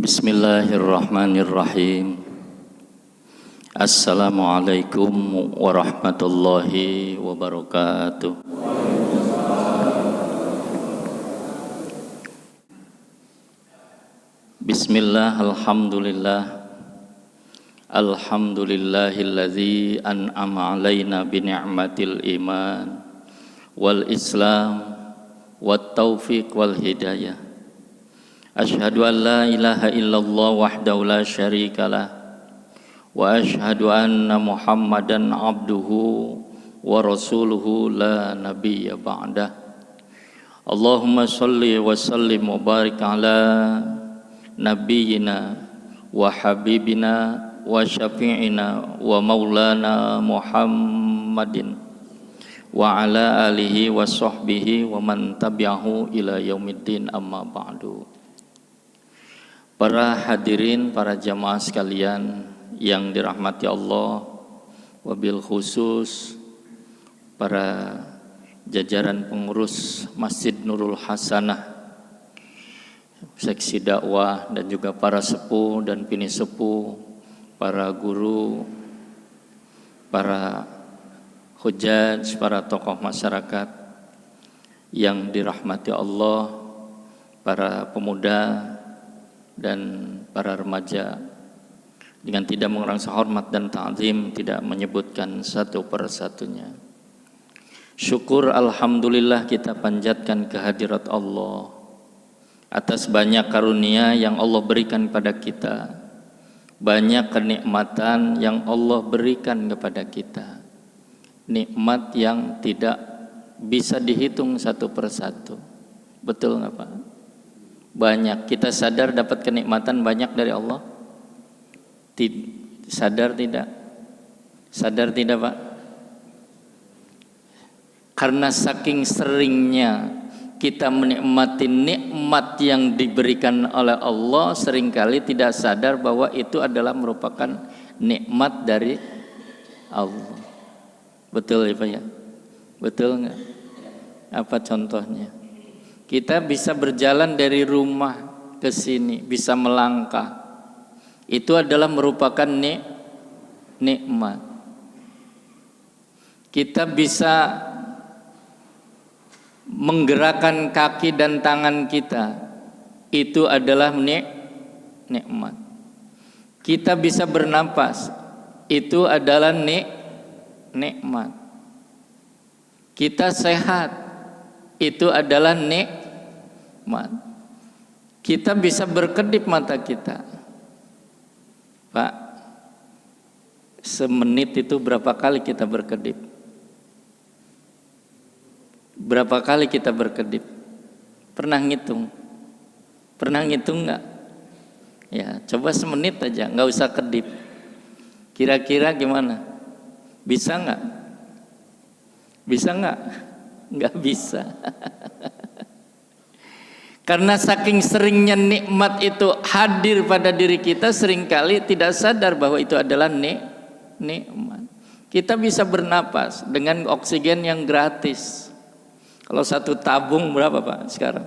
Bismillahirrahmanirrahim. Assalamualaikum warahmatullahi wabarakatuh. Bismillah, alhamdulillah. Alhamdulillahilladzi an'ama alaina bi ni'matil iman wal islam wat taufiq wal hidayah. Asyhadu an la ilaha illallah wahdahu la syarikalah wa asyhadu anna Muhammadan abduhu wa rasuluhu la nabiyya ba'dah. Allahumma shalli wa sallim wa barik ala nabiyyina wa habibina wa syafi'ina wa maulana Muhammadin wa ala alihi wa sahbihi wa man tabi'ahu ila yaumiddin, amma ba'du. Para hadirin, para jamaah sekalian yang dirahmati Allah, wabil khusus para jajaran pengurus Masjid Nurul Hasanah, seksi dakwah, dan juga para sepuh dan bini sepuh, para guru, para hujaj, para tokoh masyarakat yang dirahmati Allah, para pemuda dan para remaja, dengan tidak mengurangi hormat dan ta'zim, tidak menyebutkan satu persatunya. Syukur alhamdulillah kita panjatkan kehadirat Allah atas banyak karunia yang Allah berikan pada kita, banyak kenikmatan yang Allah berikan kepada kita, nikmat yang tidak bisa dihitung satu persatu. Betul nggak Pak? Banyak. Kita sadar dapat kenikmatan banyak dari Allah? Sadar tidak? Sadar tidak Pak? Karena saking seringnya kita menikmati nikmat yang diberikan oleh Allah, seringkali tidak sadar bahwa itu adalah merupakan nikmat dari Allah. Betul ya Pak ya? Betul nggak? Apa contohnya? Kita bisa berjalan dari rumah ke sini, bisa melangkah. Itu adalah merupakan nikmat. Kita bisa menggerakkan kaki dan tangan kita. Itu adalah nikmat. Kita bisa bernapas. Itu adalah nikmat. Kita sehat. Itu adalah nikmat. Kita bisa berkedip mata kita. Pak, semenit itu berapa kali kita berkedip? Berapa kali kita berkedip? Pernah ngitung? Pernah ngitung nggak? Ya, coba semenit aja, nggak usah kedip. Kira-kira gimana? Bisa nggak? Bisa nggak? Nggak bisa. Karena saking seringnya nikmat itu hadir pada diri kita, seringkali tidak sadar bahwa itu adalah nikmat. Kita bisa bernapas dengan oksigen yang gratis. Kalau satu tabung berapa Pak sekarang?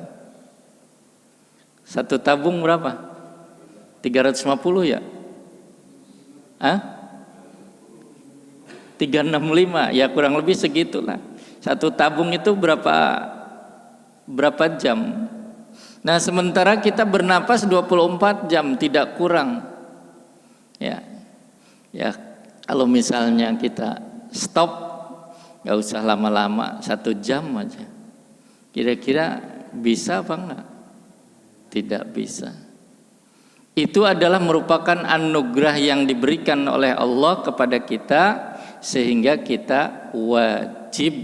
Satu tabung berapa? 350 ya? Hah? 365, ya kurang lebih segitulah. Satu tabung itu berapa jam? Nah, sementara kita bernapas 24 jam tidak kurang. Ya. Kalau misalnya kita stop, nggak usah lama-lama, 1 jam aja. Kira-kira bisa apa enggak? Tidak bisa. Itu adalah merupakan anugerah yang diberikan oleh Allah kepada kita, sehingga kita wajib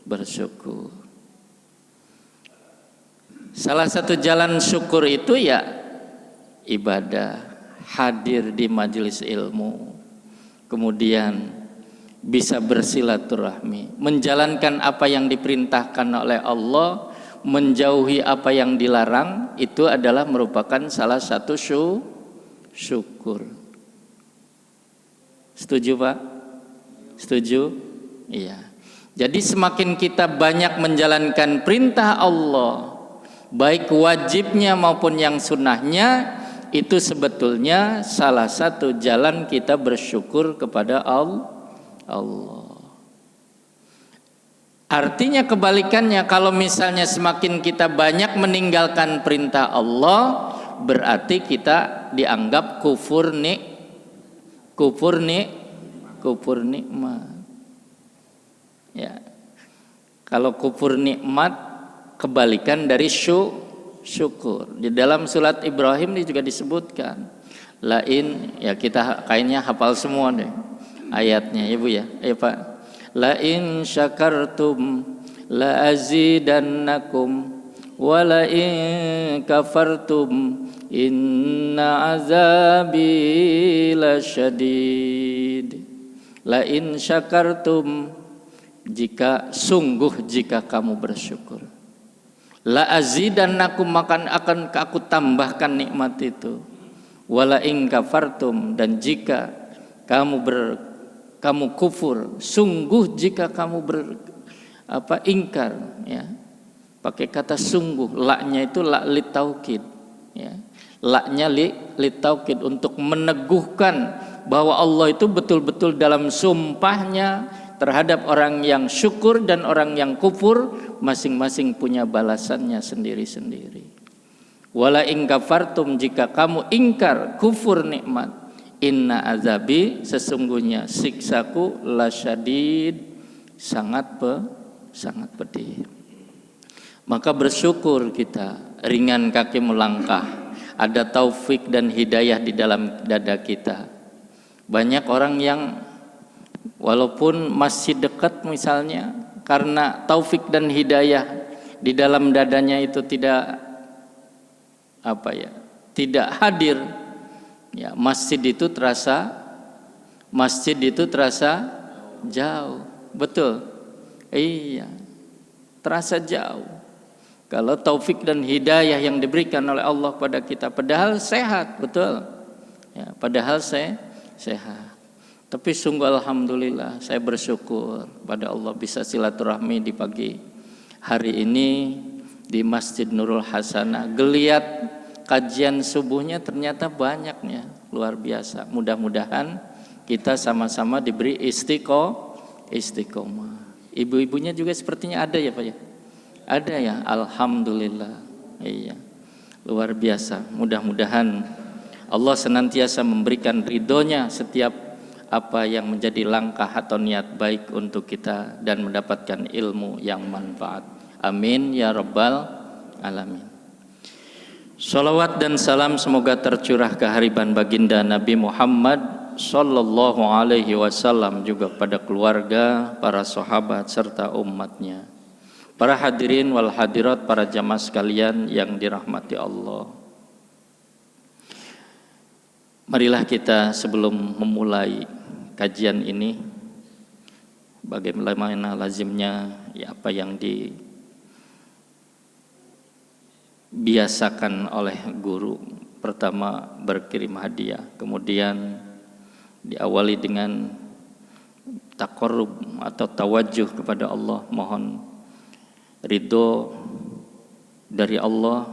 bersyukur. Salah satu jalan syukur itu ya ibadah, hadir di majelis ilmu, kemudian bisa bersilaturahmi, menjalankan apa yang diperintahkan oleh Allah, menjauhi apa yang dilarang. Itu adalah merupakan salah satu syukur. Setuju Pak? Setuju? Iya. Jadi semakin kita banyak menjalankan perintah Allah, baik wajibnya maupun yang sunnahnya, itu sebetulnya salah satu jalan kita bersyukur kepada Allah. Artinya kebalikannya, kalau misalnya semakin kita banyak meninggalkan perintah Allah, berarti kita dianggap kufur nikmat. Ya. Kalau kufur nikmat kebalikan dari syukur. Di dalam surat Ibrahim ini juga disebutkan. Lain, ya kita kayaknya hafal semua deh ayatnya ya Bu ya. Ayo Pak. La in syakartum la azidannakum wa la in kafartum inna azabi lasyadid. La in syakartum, jika kamu bersyukur, la azidannakum, maka akan aku tambahkan nikmat itu. Wala in kafartum, dan jika kamu kufur, sungguh jika kamu ingkar, ya. Pakai kata sungguh, la-nya itu la litaukid, ya. La-nya litaukid, untuk meneguhkan bahwa Allah itu betul-betul dalam sumpahnya terhadap orang yang syukur dan orang yang kufur, masing-masing punya balasannya sendiri-sendiri. Wala in kafartum, jika kamu ingkar, kufur nikmat, inna azabi, sesungguhnya siksaku lasyadid, sangat pedih. Maka bersyukur kita, ringan kaki melangkah, ada taufik dan hidayah di dalam dada kita. Banyak orang yang walaupun masih dekat misalnya, karena taufik dan hidayah di dalam dadanya itu tidak hadir, ya, masjid itu terasa jauh. Betul, iya, terasa jauh. Kalau taufik dan hidayah yang diberikan oleh Allah pada kita, padahal sehat, betul, ya, padahal sehat. Tapi sungguh alhamdulillah, saya bersyukur pada Allah bisa silaturahmi di pagi hari ini di Masjid Nurul Hasanah. Geliat kajian subuhnya ternyata banyaknya, luar biasa. Mudah-mudahan kita sama-sama diberi istiqomah. Ibu-ibunya juga sepertinya ada ya Pak ya? Ada ya, alhamdulillah. Iya, luar biasa. Mudah-mudahan Allah senantiasa memberikan ridhonya setiap apa yang menjadi langkah atau niat baik untuk kita dan mendapatkan ilmu yang manfaat. Amin ya rabbal alamin. Salawat dan salam semoga tercurah kehariban baginda Nabi Muhammad sallallahu alaihi wasallam, juga pada keluarga, para sahabat serta umatnya. Para hadirin wal hadirat, para jamaah sekalian yang dirahmati Allah. Marilah kita sebelum memulai kajian ini, bagaimana lazimnya, ya, apa yang dibiasakan oleh guru. Pertama berkirim hadiah, kemudian diawali dengan taqarrub atau tawajuh kepada Allah, mohon ridho dari Allah,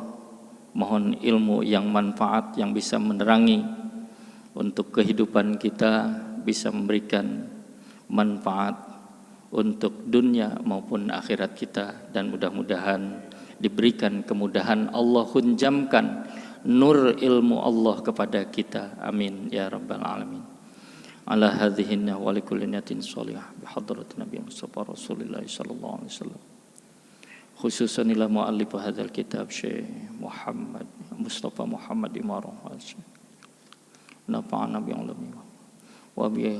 mohon ilmu yang manfaat yang bisa menerangi untuk kehidupan kita, bisa memberikan manfaat untuk dunia maupun akhirat kita, dan mudah-mudahan diberikan kemudahan Allah, hunjamkan nur ilmu Allah kepada kita. Amin ya rabbal alamin. Ala hadhihi wa likulli niyatin shalihah bi hadratin Nabi Mustafa Rasulullah sallallahu alaihi wasallam. Khususan ila muallif hadzal kitab Syekh Muhammad Mustafa Muhammad Imarah nafa'ana bi ulumi wa bi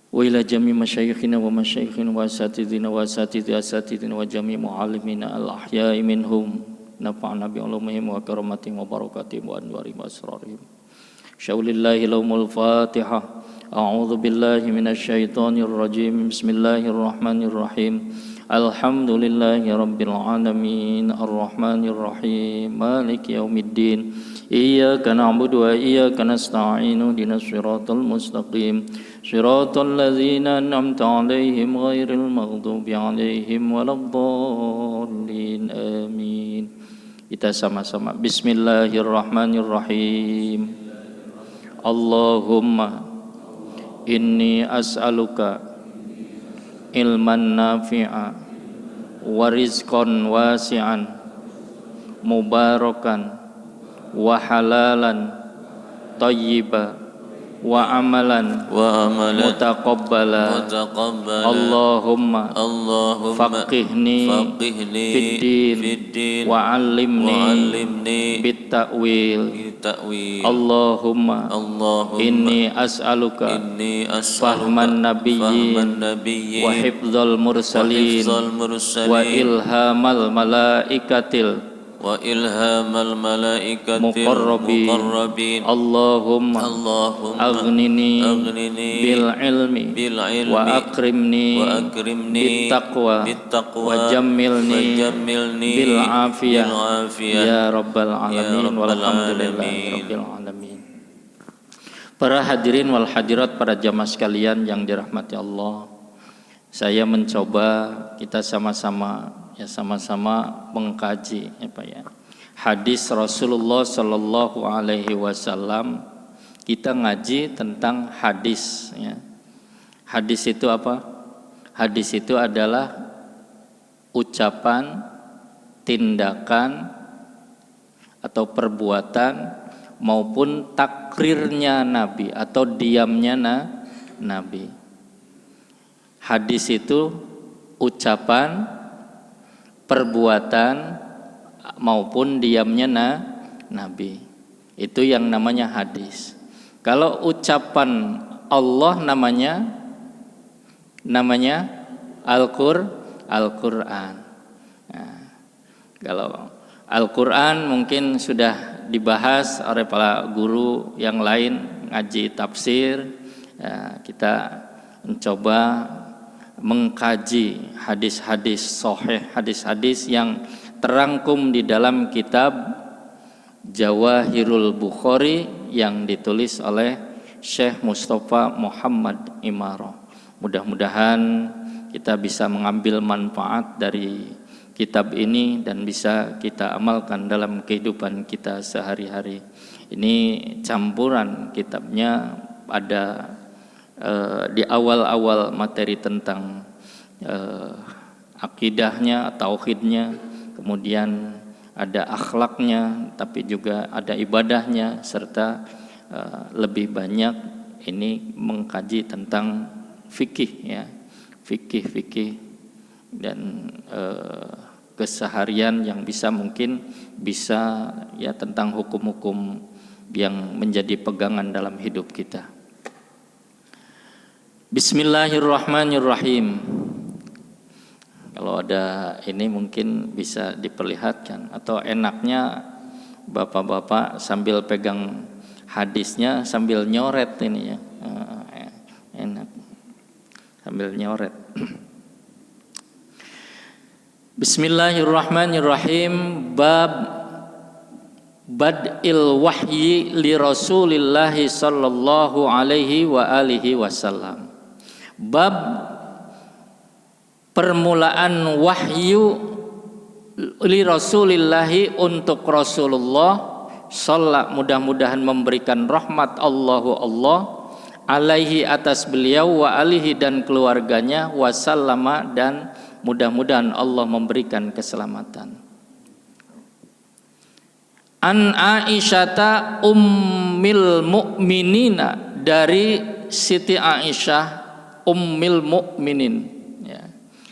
wa ila jami masyayikhina wa masyayikhina wa asatidina wa asatidina wa jami muallimina al ahya'i minhum nafa'ana bi ulumihim wa karomatihim wa barakatihim wa anwarihim wa asrarihim. Syaulillahi laumul fatihah. A'udzu billahi minasyaitonir rajim. Bismillahirrahmanirrahim. Alhamdulillahi rabbil alamin. Arrahmanir rahim. Maliki yaumiddin. Iyyaka na'budu wa iyyaka nasta'in. Ihdinas siratal mustaqim. Siratal ladzina an'amta 'alaihim ghairil maghdubi 'alaihim waladdallin. Amin. Kita sama-sama Bismillahirrahmanirrahim. Allahumma inni as'aluka ilman nafi'a wa rizqan wasi'an mubarakan wa halalan thayyiba wa amalan mutaqabbala. Allahumma faqihni fid-din wa 'allimni bit-ta'wil. Allahumma inni as'aluka fahman nabiyyin wa hifdzal mursalin wa ilhamal malaikatil muqarrabin. Allahumma aghnini bil ilmi wa akrimni bit taqwa wa jammilni bil afiyah ya rabbal alamin walhamdulillahi rabbil alamin. Para hadirin wal hadirat, para jamaah sekalian yang dirahmati Allah, saya mencoba kita sama-sama mengkaji hadis Rasulullah Sallallahu Alaihi Wasallam. Kita ngaji tentang hadis ya. Hadis itu apa? Hadis itu adalah ucapan, tindakan atau perbuatan maupun takrirnya Nabi atau diamnya Nabi. Hadis itu ucapan, perbuatan maupun diamnya Nabi. Itu yang namanya hadis. Kalau ucapan Allah namanya Al-Qur'an. Nah, kalau Al-Qur'an mungkin sudah dibahas oleh para guru yang lain ngaji tafsir. Ya, kita mencoba mengkaji hadis-hadis sahih, hadis-hadis yang terangkum di dalam kitab Jawahirul Bukhari yang ditulis oleh Syekh Mustafa Muhammad Imarah. Mudah-mudahan kita bisa mengambil manfaat dari kitab ini dan bisa kita amalkan dalam kehidupan kita sehari-hari. Ini campuran kitabnya, ada di awal-awal materi tentang akidahnya, tauhidnya, kemudian ada akhlaknya, tapi juga ada ibadahnya, serta lebih banyak ini mengkaji tentang fikih ya, fikih dan keseharian yang mungkin bisa ya tentang hukum-hukum yang menjadi pegangan dalam hidup kita. Bismillahirrahmanirrahim. Kalau ada ini mungkin bisa diperlihatkan, atau enaknya bapak-bapak sambil pegang hadisnya sambil nyoret ini ya, enak sambil nyoret. Bismillahirrahmanirrahim. Bab bad'il wahyi li Rasulillahi sallallahu alaihi wa alihi wasallam. Bab permulaan wahyu li Rasulillahi untuk Rasulullah, sallallahu, mudah-mudahan memberikan rahmat Allah alaihi atas beliau, wa alihi dan keluarganya, wasallama dan mudah-mudahan Allah memberikan keselamatan. An Aisyata ummil mu'minina, dari Siti Aisyah ummil mu'minin ya.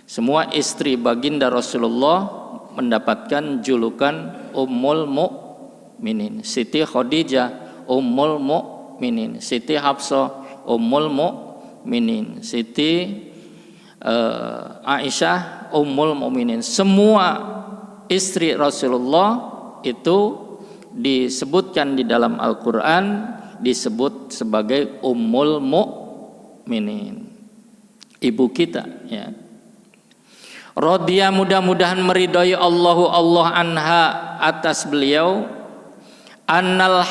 Semua istri baginda Rasulullah mendapatkan julukan ummul mu'minin. Siti Khadijah ummul mu'minin, Siti Hafsah ummul mu'minin, Siti Aisyah ummul mu'minin. Semua istri Rasulullah itu disebutkan di dalam Al-Quran disebut sebagai ummul mukminin, ibu kita, ya. Radhiya, mudah-mudahan meridhai Allah anha atas beliau, annal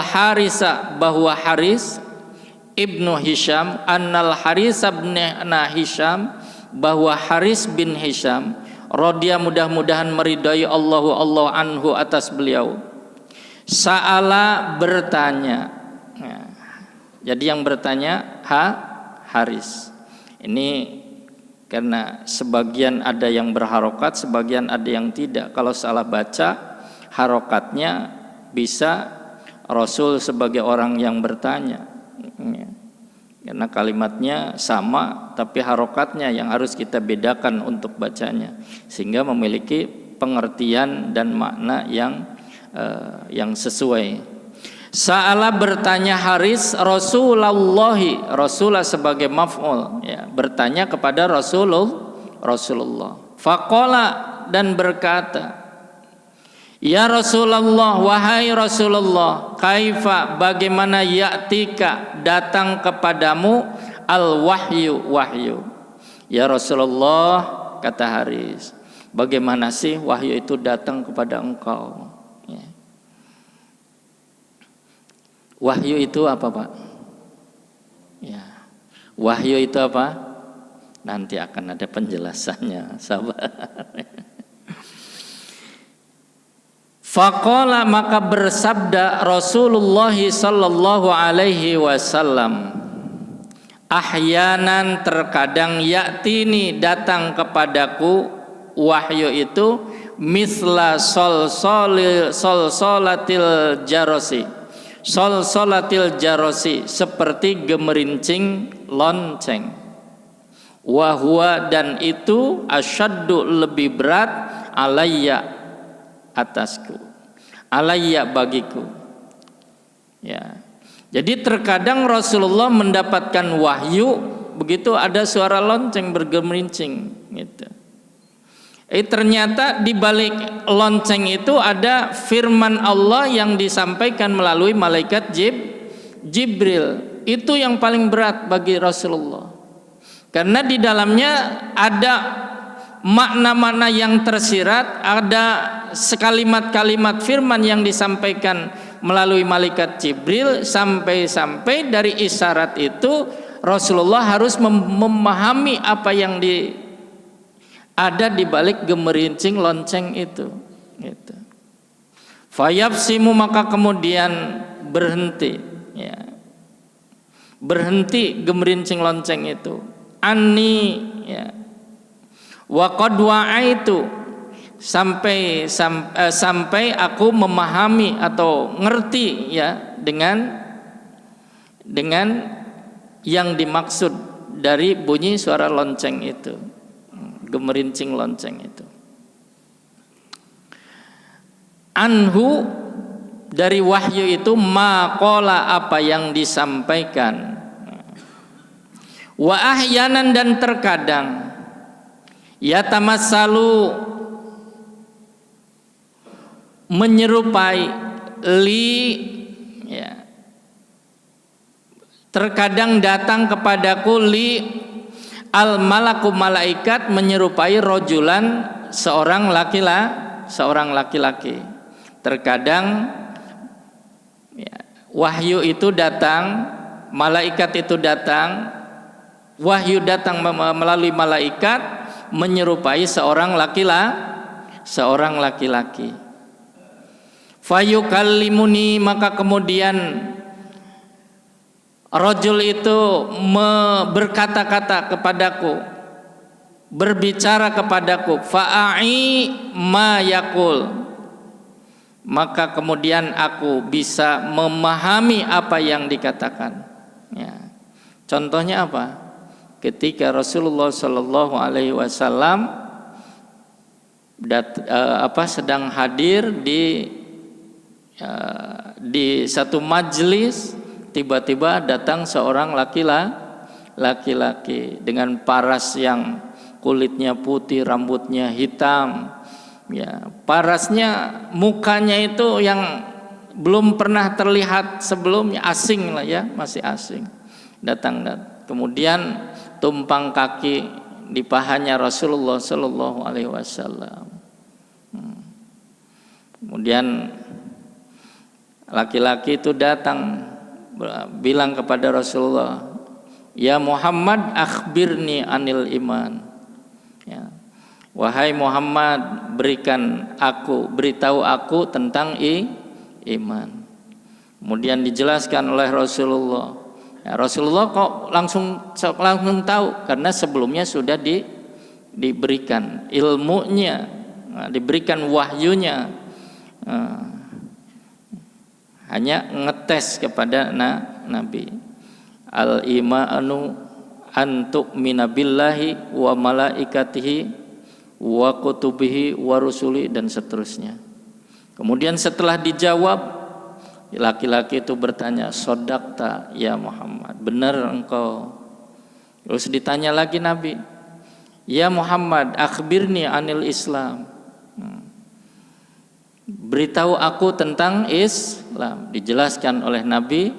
harisa bahwa Haris ibnu Hisham, annal Haris bin Hisham, bahwa Haris bin Hisham, radhiya, mudah-mudahan meridhai Allah anhu atas beliau, sa'ala, bertanya, ya. Jadi yang bertanya Haris ini. Karena sebagian ada yang berharokat, sebagian ada yang tidak. Kalau salah baca, harokatnya bisa Rasul sebagai orang yang bertanya. Karena kalimatnya sama, tapi harokatnya yang harus kita bedakan untuk bacanya. Sehingga memiliki pengertian dan makna yang sesuai. Sa'ala, bertanya Haris Rasulullah sebagai maf'ul, ya, bertanya kepada Rasulullah. Faqala, dan berkata, ya Rasulullah, wahai Rasulullah, kaifa, bagaimana, ya'tika, datang kepadamu, al wahyu. Ya Rasulullah, kata Haris, bagaimana sih wahyu itu datang kepada engkau? Wahyu itu apa, Pak? Ya. Wahyu itu apa? Nanti akan ada penjelasannya, sabar. Faqala, maka bersabda Rasulullah sallallahu alaihi wasallam, ahyanan, terkadang, ya'tini, datang kepadaku wahyu itu, misla solsolatil jarosi, seperti gemerincing lonceng. Wahwa, dan itu, asyaddu, lebih berat, alayya, atasku, alayya, bagiku, ya. Jadi terkadang Rasulullah mendapatkan wahyu, begitu ada suara lonceng bergemerincing, gitu. Ternyata di balik lonceng itu ada firman Allah yang disampaikan melalui malaikat Jibril. Itu yang paling berat bagi Rasulullah. Karena di dalamnya ada makna-makna yang tersirat, ada sekalimat-kalimat firman yang disampaikan melalui malaikat Jibril, sampai-sampai dari isyarat itu Rasulullah harus memahami apa yang ada di balik gemerincing lonceng itu, gitu. Fayabsimu, maka kemudian berhenti, ya. Berhenti gemerincing lonceng itu. Anni, ya. Wa qad wa'aitu, sampai aku memahami atau ngerti, ya, dengan yang dimaksud dari bunyi suara lonceng itu, gemerincing lonceng itu. Anhu, dari wahyu itu, maqala, apa yang disampaikan. Wa ahyanan, dan terkadang, yatamassalu, menyerupai, li, ya, terkadang datang kepadaku, li, al malaku, malaikat, menyerupai rojulan, seorang laki-laki. Terkadang, ya, wahyu itu datang, malaikat itu datang, wahyu datang melalui malaikat, menyerupai seorang laki-laki. Fayukallimuni, maka kemudian rajul itu berkata-kata kepadaku, berbicara kepadaku, fa'i ma yakul, maka kemudian aku bisa memahami apa yang dikatakan, ya. Contohnya apa? Ketika Rasulullah Shallallahu Alaihi Wasallam sedang hadir di satu majelis, tiba-tiba datang seorang laki-laki dengan paras yang kulitnya putih, rambutnya hitam, ya, parasnya, mukanya itu yang belum pernah terlihat sebelumnya, asing lah, ya, masih asing. datang. Kemudian tumpang kaki di pahanya Rasulullah Sallallahu Alaihi Wasallam. Kemudian laki-laki itu datang bilang kepada Rasulullah, ya Muhammad, akhbirni anil iman. Ya. Wahai Muhammad, beritahu aku tentang iman. Kemudian dijelaskan oleh Rasulullah. Ya, Rasulullah kok langsung tahu, karena sebelumnya sudah diberikan ilmunya, diberikan wahyunya. Hanya ngetes kepada Nabi. Al-imanu antuk minabillahi wa malaikatihi wa kutubihi wa rusuli, dan seterusnya. Kemudian setelah dijawab, laki-laki itu bertanya, sodakta ya Muhammad, benar engkau. Terus ditanya lagi Nabi, ya Muhammad, akhbirni anil Islam. Beritahu aku tentang Islam. Dijelaskan oleh Nabi,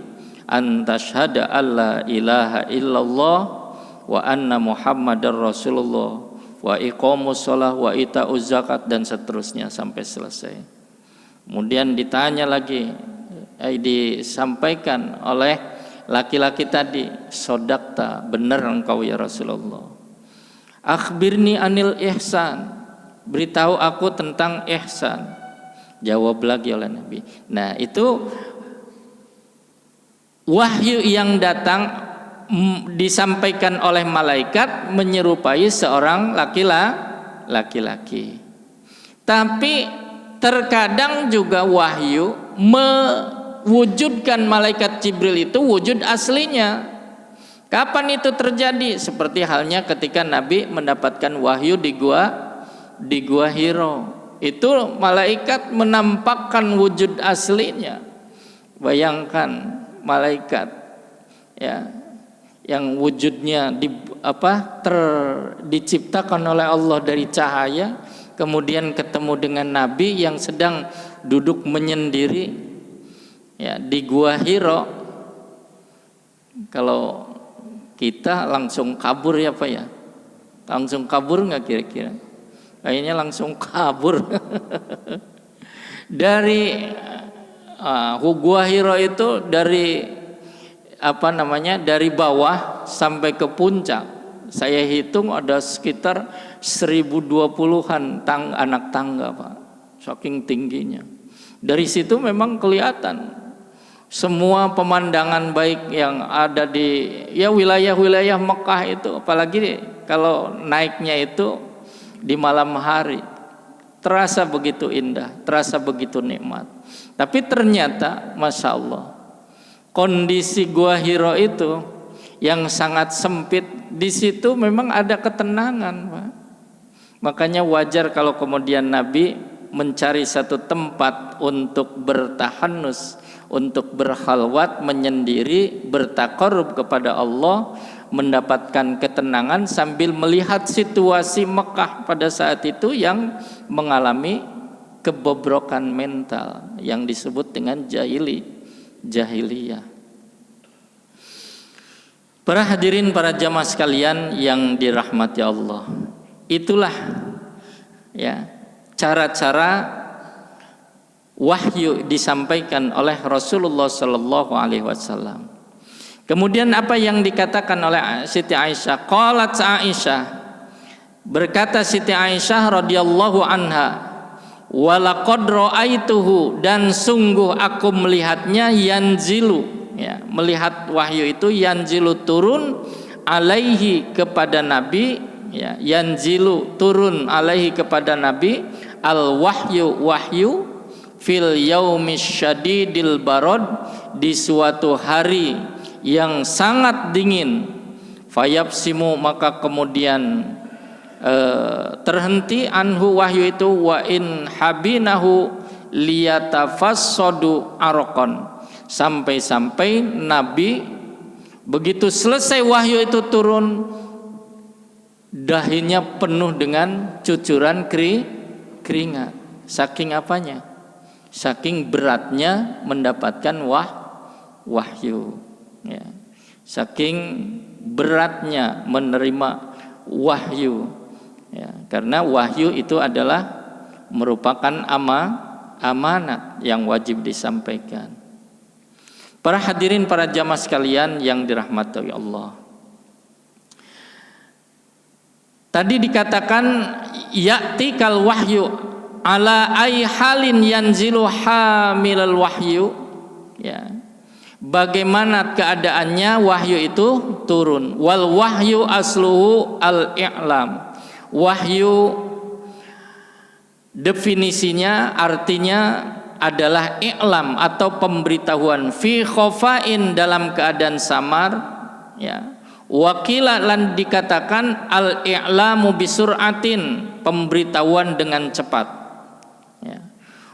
antashhada alla ilaha illallah wa anna muhammadar rasulullah wa iqamus shalah wa ita'uz zakat, dan seterusnya sampai selesai. Kemudian ditanya lagi, disampaikan oleh laki-laki tadi, sodakta, benar engkau ya Rasulullah. Akhbirni anil ihsan, beritahu aku tentang ihsan. Jawab lagi oleh Nabi. Nah, itu wahyu yang datang disampaikan oleh malaikat menyerupai seorang laki-laki. Tapi terkadang juga wahyu mewujudkan malaikat Jibril itu wujud aslinya. Kapan itu terjadi? Seperti halnya ketika Nabi mendapatkan wahyu di gua Hiro. Itu malaikat menampakkan wujud aslinya. Bayangkan malaikat ya, yang wujudnya diciptakan oleh Allah dari cahaya, kemudian ketemu dengan Nabi yang sedang duduk menyendiri ya di gua Hiro. Kalau kita langsung kabur ya Pak ya, langsung kabur nggak kira-kira? Kayaknya langsung kabur. Dari gua Hiro itu dari dari bawah sampai ke puncak. Saya hitung ada sekitar 1020-an anak tangga Pak. Saking tingginya. Dari situ memang kelihatan semua pemandangan baik yang ada di wilayah-wilayah Mekah itu, apalagi kalau naiknya itu di malam hari, terasa begitu indah, terasa begitu nikmat. Tapi ternyata Masya Allah, kondisi gua Hiro itu yang sangat sempit, di situ memang ada ketenangan Pak. Makanya wajar kalau kemudian Nabi mencari satu tempat untuk bertahanus, untuk berkhalwat, menyendiri, bertaqarrub kepada Allah, mendapatkan ketenangan sambil melihat situasi Mekah pada saat itu yang mengalami kebobrokan mental yang disebut dengan jahiliyah. Para hadirin, para jamaah sekalian yang dirahmati Allah, itulah ya cara-cara wahyu disampaikan oleh Rasulullah Sallallahu Alaihi Wasallam. Kemudian apa yang dikatakan oleh Siti Aisyah? Qalat Aisyah, berkata Siti Aisyah radhiyallahu anha, walaqad ra'aituhu, dan sungguh aku melihatnya, yanzilu, ya, melihat wahyu itu, yanzilu turun alaihi kepada Nabi, ya, yanzilu turun alaihi kepada Nabi, al wahyu fil yaumis syadidil barad, di suatu hari yang sangat dingin. Fayabsimu, maka kemudian terhenti anhu wahyu itu, wa in habinahu liyatafassadu arqan, sampai-sampai Nabi begitu selesai wahyu itu turun, dahinya penuh dengan cucuran keringat. Saking apanya? Saking beratnya mendapatkan wahyu. Ya. saking beratnya menerima wahyu, ya, karena wahyu itu adalah merupakan amanat yang wajib disampaikan. Para hadirin, para jamaah sekalian yang dirahmati Allah, tadi dikatakan ya'ti kal wahyu ala ay halin yanzilu hamilal wahyu, ya, bagaimana keadaannya wahyu itu turun. Wal wahyu asluhu al-i'lam. Wahyu definisinya artinya adalah i'lam atau pemberitahuan, fi khofain dalam keadaan samar, ya. Wakila lan dikatakan al-i'lamu bisur'atin, pemberitahuan dengan cepat, ya.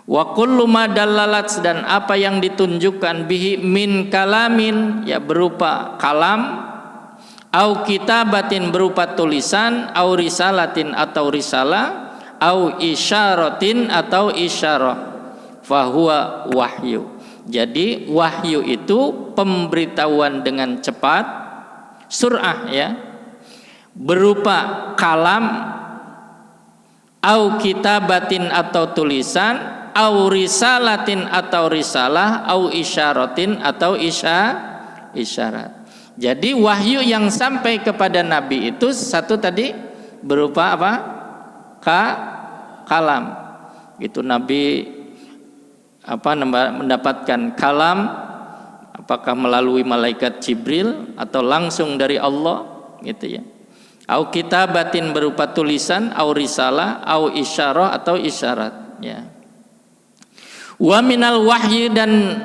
Wa kullu ma dallalat, dan apa yang ditunjukkan bihi min kalamin, ya, berupa kalam, au kitabatin berupa tulisan, au risalatin atau risalah, au isyaratin atau isyarah, fahuwa wahyu. Jadi wahyu itu pemberitahuan dengan cepat, sur'ah, ya, berupa kalam, au kitabatin atau tulisan, au risalatin atau risalah, au isyaratin atau isyarat. Jadi wahyu yang sampai kepada Nabi itu satu tadi berupa apa? Kalam. Itu Nabi mendapatkan kalam, apakah melalui malaikat Jibril atau langsung dari Allah, gitu, ya. Au kitabatin berupa tulisan, au risalah, au isyarah atau isyarat, ya. Wa minal wahyi, dan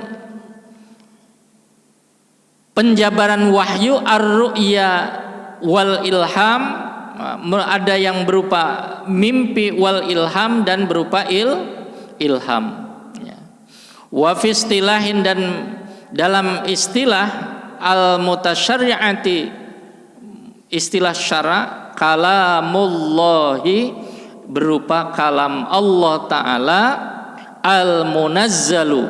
penjabaran wahyu ar-ru'ya wal ilham, ada yang berupa mimpi, wal ilham, dan berupa ilham. Wa fi istilahin, dan dalam istilah al-mutasyarri'ati, istilah syara, kalamullahi berupa kalam Allah Ta'ala, al-munazzalu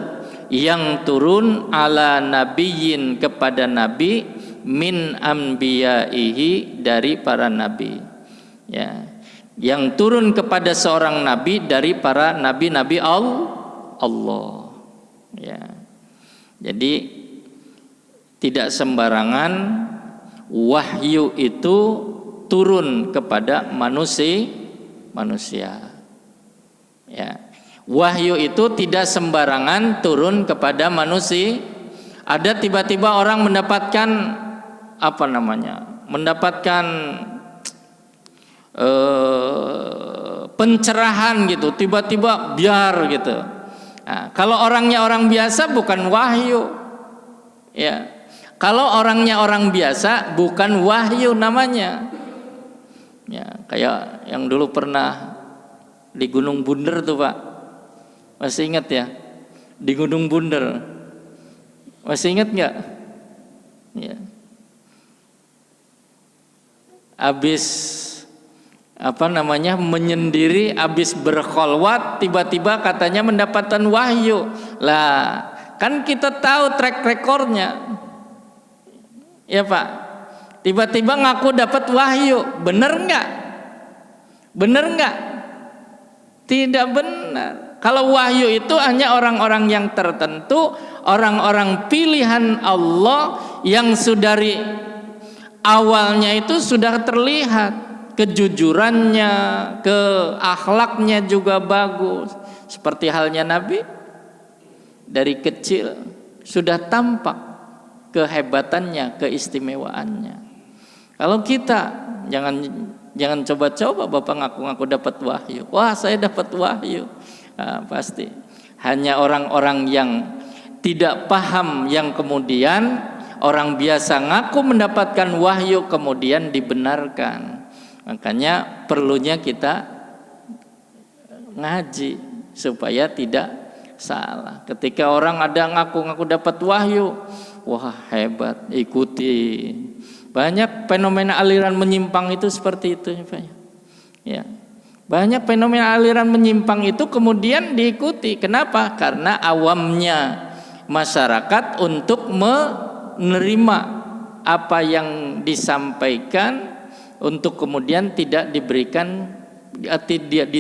yang turun ala nabiyyin kepada nabi, min anbiya'ihi dari para nabi, ya, yang turun kepada seorang nabi dari para nabi-nabi Allah. Ya, jadi tidak sembarangan wahyu itu turun kepada manusia. Ya, wahyu itu tidak sembarangan turun kepada manusia. Ada tiba-tiba orang mendapatkan mendapatkan pencerahan gitu, tiba-tiba biar gitu. Nah, kalau orangnya orang biasa bukan wahyu, ya. Kalau orangnya orang biasa bukan wahyu namanya, ya. Kayak yang dulu pernah di Gunung Bunder tuh, Pak, masih ingat ya? Di Gunung Bunder, masih ingat nggak? Ya. Habis menyendiri, habis berkholwat, tiba-tiba katanya mendapatkan wahyu. Lah, kan kita tahu track recordnya, ya Pak. Tiba-tiba ngaku dapat wahyu, bener nggak? Bener nggak? Tidak benar. Kalau wahyu itu hanya orang-orang yang tertentu, orang-orang pilihan Allah yang dari awalnya itu sudah terlihat kejujurannya, keakhlaknya juga bagus. Seperti halnya Nabi, dari kecil sudah tampak kehebatannya, keistimewaannya. Kalau kita jangan coba-coba Bapak ngaku-ngaku dapat wahyu. Wah, saya dapat wahyu. Nah, pasti hanya orang-orang yang tidak paham yang kemudian orang biasa ngaku mendapatkan wahyu kemudian dibenarkan. Makanya perlunya kita ngaji supaya tidak salah. Ketika orang ada ngaku-ngaku dapat wahyu, wah hebat, ikuti. Banyak fenomena aliran menyimpang itu seperti itu, ya. Banyak fenomena aliran menyimpang itu kemudian diikuti. Kenapa? Karena awamnya masyarakat untuk menerima, apa yang disampaikan untuk kemudian tidak diberikan, tidak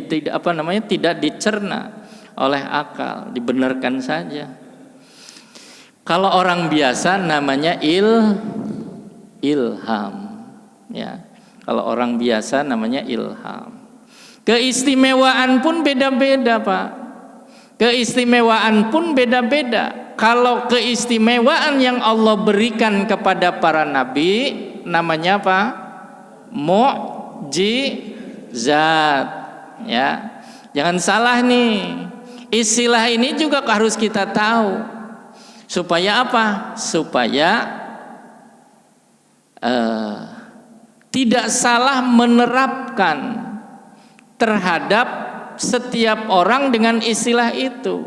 dicerna oleh akal, dibenarkan saja. Kalau orang biasa namanya ilham, ya. Kalau orang biasa namanya ilham. Keistimewaan pun beda-beda, Pak. Keistimewaan pun beda-beda. Kalau keistimewaan yang Allah berikan kepada para nabi namanya apa? Mu'jizat, ya. Jangan salah nih. Istilah ini juga harus kita tahu. Supaya apa? Supaya tidak salah menerapkan terhadap setiap orang dengan istilah itu.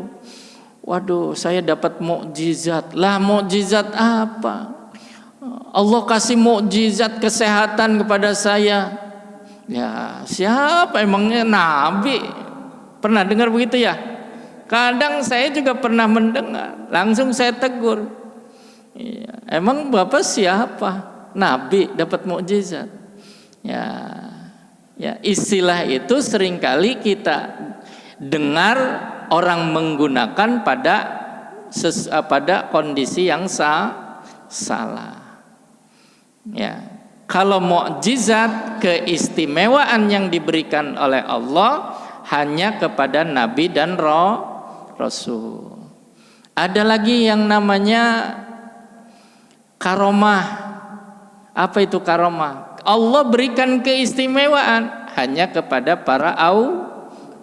Waduh, saya dapat mukjizat. Lah, mukjizat apa? Allah kasih mukjizat kesehatan kepada saya. Ya, siapa emangnya nabi? Pernah dengar begitu ya? Kadang saya juga pernah mendengar. Langsung saya tegur. Ya, emang Bapak siapa? Nabi dapat mukjizat. Ya, istilah itu seringkali kita dengar orang menggunakan pada kondisi yang salah. Ya, kalau mukjizat, keistimewaan yang diberikan oleh Allah hanya kepada nabi dan rasul. Ada lagi yang namanya karomah. Apa itu karomah? Allah berikan keistimewaan hanya kepada para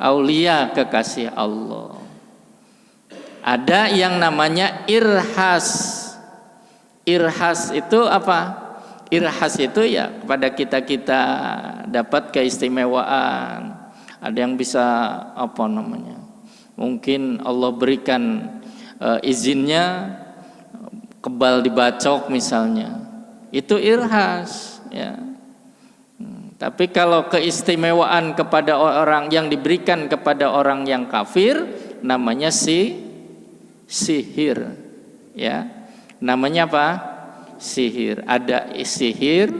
aulia kekasih Allah. Ada yang namanya irhas. Irhas itu apa? Irhas itu ya kepada kita dapat keistimewaan. Ada yang bisa apa namanya? Mungkin Allah berikan izinnya kebal dibacok misalnya. Itu irhas, ya. Tapi kalau keistimewaan kepada orang yang diberikan kepada orang yang kafir namanya sihir, ya. Namanya apa? Sihir. Ada sihir,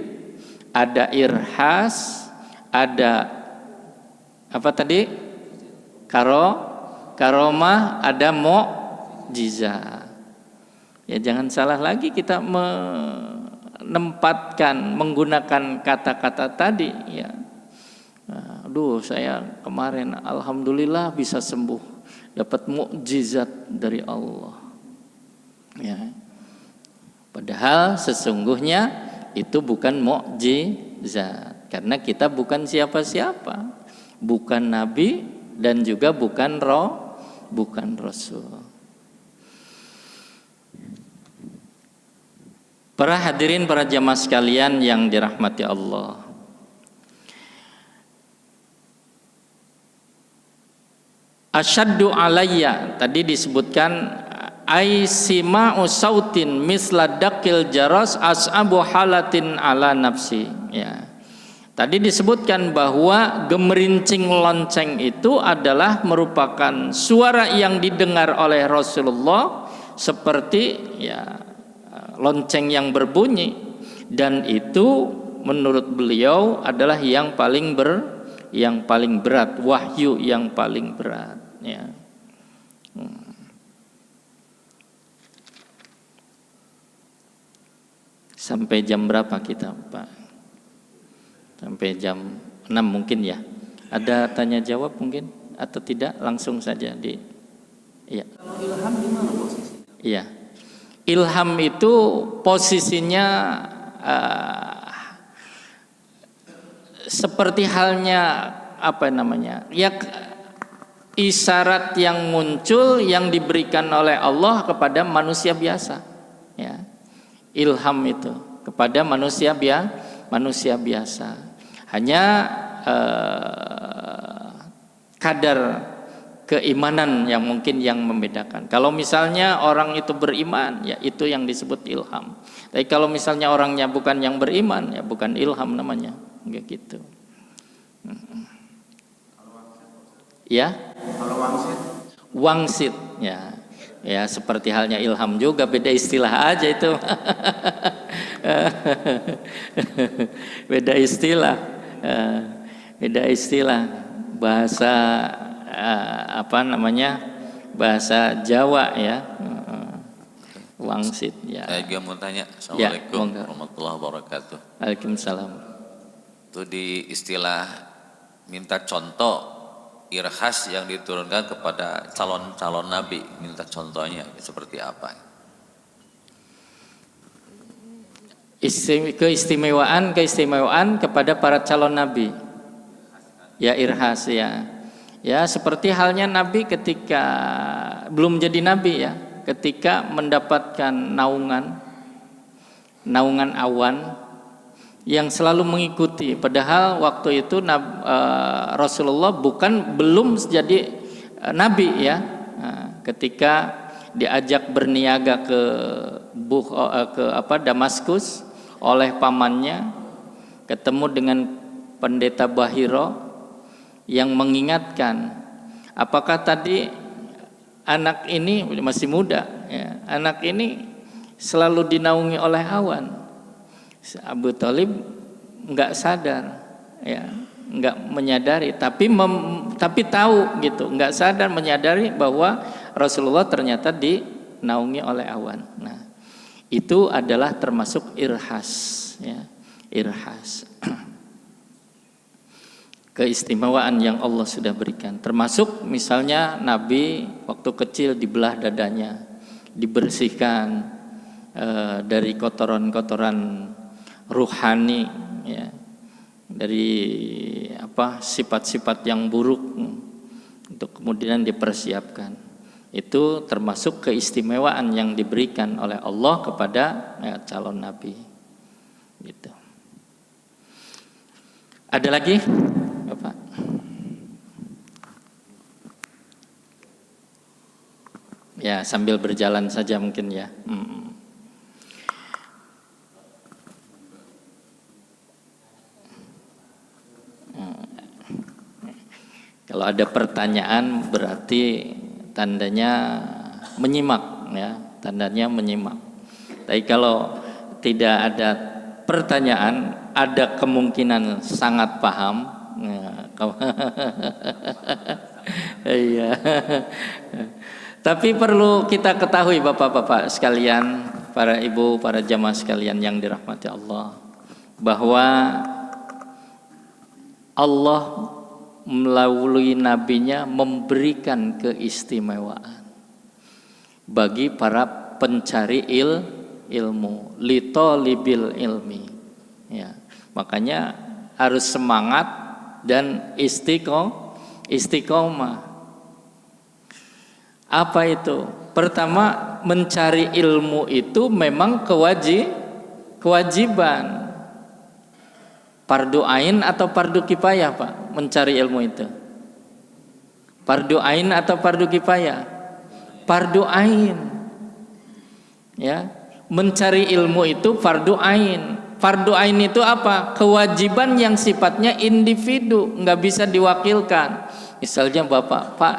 ada irhas, ada apa tadi? Karomah, ada mukjizat. Ya, jangan salah lagi kita menempatkan, menggunakan kata-kata tadi, ya. Aduh, saya kemarin alhamdulillah bisa sembuh, dapat mukjizat dari Allah, ya. Padahal sesungguhnya itu bukan mukjizat, karena kita bukan siapa-siapa, bukan nabi dan juga bukan rasul. Para hadirin, para jamaah sekalian yang dirahmati Allah. Asyaddu alayya, tadi disebutkan aisima'u sautin misla dakil jaras as'abu halatin ala nafsi, ya. Tadi disebutkan bahwa gemerincing lonceng itu adalah merupakan suara yang didengar oleh Rasulullah seperti, ya, lonceng yang berbunyi, dan itu menurut beliau adalah yang paling berat, wahyu yang paling berat, ya. Sampai jam berapa kita, Pak? Sampai jam 6 mungkin ya. Ada tanya jawab mungkin atau tidak? Langsung saja iya. Kalau ilham di mana posisi? Iya. Ilham itu posisinya seperti halnya apa namanya? Ya, isyarat yang muncul yang diberikan oleh Allah kepada manusia biasa, ya. Ilham itu kepada manusia biasa. Hanya kadar keimanan yang mungkin yang membedakan. Kalau misalnya orang itu beriman, ya itu yang disebut ilham. Tapi kalau misalnya orangnya bukan yang beriman, ya bukan ilham namanya, kayak gitu. Ya? Kalau wangsit, ya seperti halnya ilham juga, beda istilah aja itu. Beda istilah, beda istilah bahasa apa namanya, bahasa Jawa ya, wangsit ya. Saya juga mau tanya. Assalamualaikum warahmatullahi wabarakatuh. Waalaikumsalam. Itu di istilah minta contoh irhas yang diturunkan kepada calon-calon nabi, minta contohnya seperti apa? Keistimewaan kepada para calon nabi ya, irhas ya. Ya seperti halnya Nabi ketika belum jadi Nabi ya, ketika mendapatkan naungan awan yang selalu mengikuti. Padahal waktu itu Rasulullah belum jadi Nabi ya. Ketika diajak berniaga ke Damaskus oleh pamannya, ketemu dengan pendeta Bahiro yang mengingatkan, apakah tadi anak ini masih muda ya, anak ini selalu dinaungi oleh awan. Abu Thalib nggak sadar ya, nggak menyadari, tapi tahu gitu, nggak sadar menyadari bahwa Rasulullah ternyata dinaungi oleh awan. Nah itu adalah termasuk irhas ya, irhas. Keistimewaan yang Allah sudah berikan, termasuk misalnya Nabi waktu kecil dibelah dadanya, dibersihkan dari kotoran-kotoran ruhani ya, dari sifat-sifat yang buruk, untuk kemudian dipersiapkan. Itu termasuk keistimewaan yang diberikan oleh Allah kepada calon Nabi gitu. Ada lagi Bapak? Ya sambil berjalan saja mungkin ya. Kalau ada pertanyaan berarti tandanya menyimak ya, tandanya menyimak. Tapi kalau tidak ada pertanyaan, ada kemungkinan sangat paham. Iya. Tapi perlu kita ketahui bapak-bapak sekalian, para ibu, para jamaah sekalian yang dirahmati Allah, bahwa Allah melalui nabinya memberikan keistimewaan bagi para pencari ilmu, litolibil ilmi ya. Makanya harus semangat dan istiqomah. Apa itu? Pertama, mencari ilmu itu memang kewajiban. Fardu ain atau fardu kifayah, Pak? Mencari ilmu itu. Fardu ain atau fardu kifayah? Fardu ain. Ya. Mencari ilmu itu fardu ain. Fardu ain itu apa? Kewajiban yang sifatnya individu, nggak bisa diwakilkan. Misalnya bapak, Pak,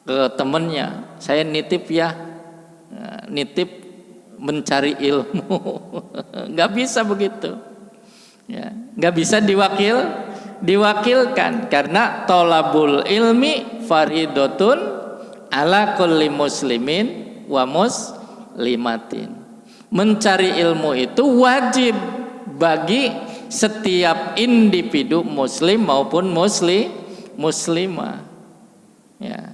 ke temennya, saya nitip ya, nitip mencari ilmu, nggak bisa begitu, ya, nggak bisa diwakilkan karena tolabul ilmi faridotun ala kulli muslimin wa muslimatin. Mencari ilmu itu wajib bagi setiap individu muslim maupun muslimah ya.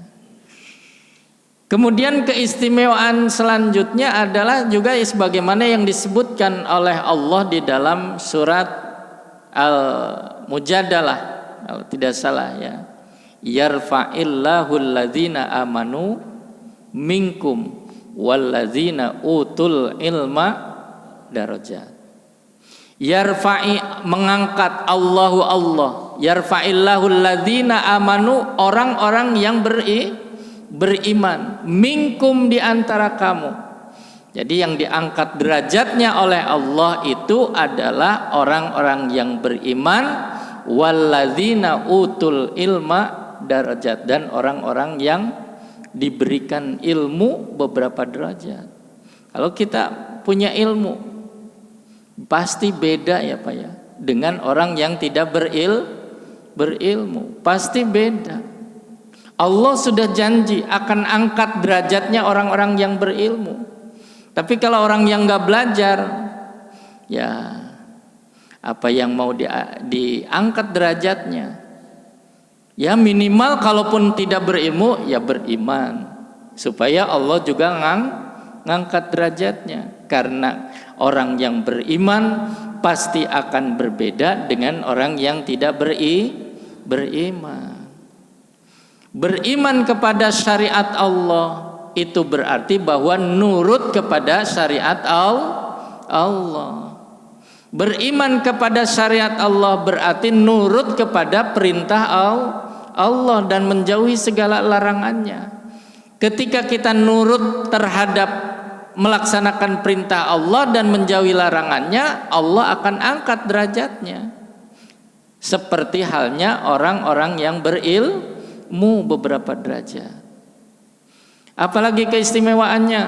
Kemudian keistimewaan selanjutnya adalah juga sebagaimana yang disebutkan oleh Allah di dalam surat Al-Mujadalah kalau tidak salah ya, yarfa'illahu alladzina amanu minkum walladzina utul ilma darajat. Yarfa'i, mengangkat Allah, yarfa'illahu alladzina amanu, orang-orang yang beriman, minkum, di antara kamu. Jadi yang diangkat derajatnya oleh Allah itu adalah orang-orang yang beriman, walladzina utul ilma darajat, dan orang-orang yang diberikan ilmu beberapa derajat. Kalau kita punya ilmu Pasti beda ya Pak ya, dengan orang yang tidak berilmu, pasti beda. Allah sudah janji akan angkat derajatnya orang-orang yang berilmu. Tapi kalau orang yang nggak belajar, ya apa yang mau diangkat derajatnya? Ya minimal kalaupun tidak berilmu, ya beriman, supaya Allah juga ngangkat derajatnya. Karena orang yang beriman pasti akan berbeda dengan orang yang tidak beriman. Beriman kepada syariat Allah itu berarti bahwa nurut kepada syariat Allah. Beriman kepada syariat Allah berarti nurut kepada perintah Allah dan menjauhi segala larangannya. Ketika kita nurut terhadap melaksanakan perintah Allah dan menjauhi larangannya, Allah akan angkat derajatnya. Seperti halnya orang-orang yang berilmu beberapa derajat. Apalagi keistimewaannya,